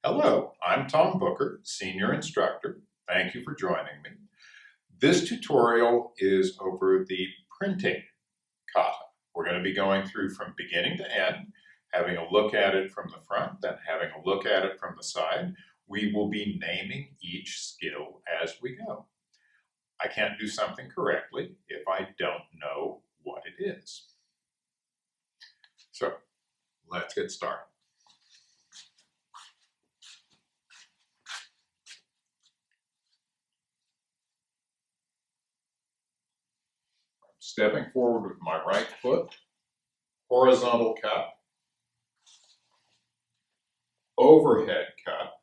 Hello, I'm Tom Booker, Senior Instructor. Thank you for joining me. This tutorial is over the printing kata. We're going to be going through from beginning to end, having a look at it from the front, then having a look at it from the side. We will be naming each skill as we go. I can't do something correctly if I don't know what it is. So let's get started. Stepping forward with my right foot, horizontal cut, overhead cut,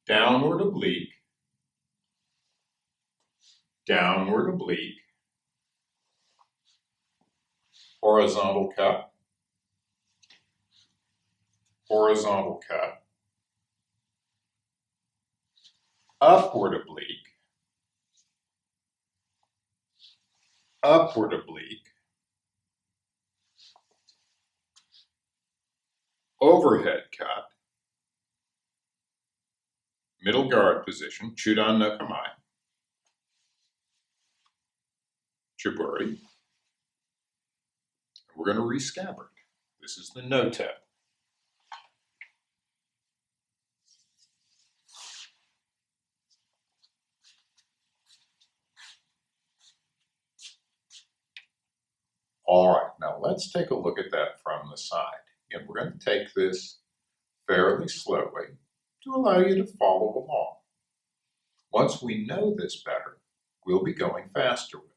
downward oblique, downward oblique, horizontal cut, horizontal cut, upward oblique, upward oblique, overhead cut, middle guard position, Chudan no Kamae, Chiburi. We're going to re-scabbard. This is the no-tep. All right, now let's take a look at that from the side. Again, we're going to take this fairly slowly to allow you to follow along. Once we know this better, we'll be going faster with it.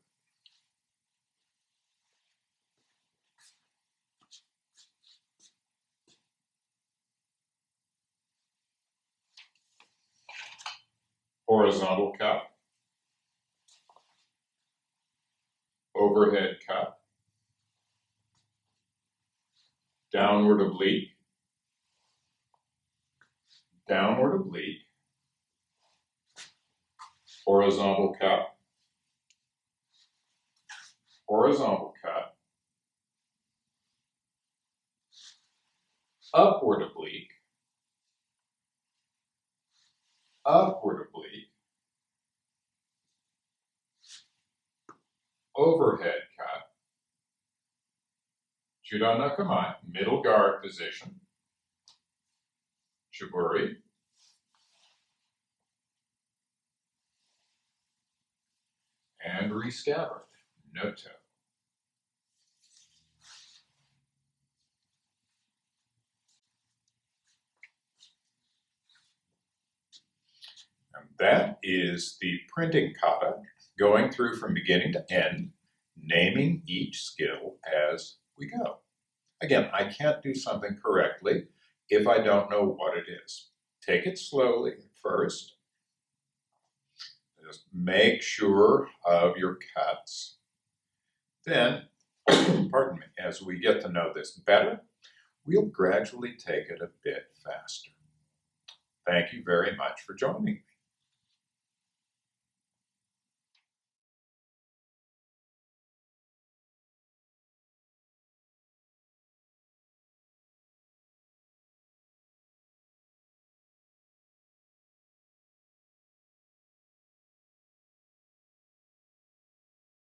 Horizontal cut, overhead cut, downward oblique, downward oblique, horizontal cut, horizontal cut, upward oblique, upward oblique, overhead cut, Chudan no Kamae, middle guard position, Shiburi, and re-scabbard, no-toe. And that is the printing kata, going through from beginning to end, naming each skill as we go. Again, I can't do something correctly if I don't know what it is. Take it slowly first. Just make sure of your cuts. Then, pardon me, as we get to know this better, we'll gradually take it a bit faster. Thank you very much for joining me.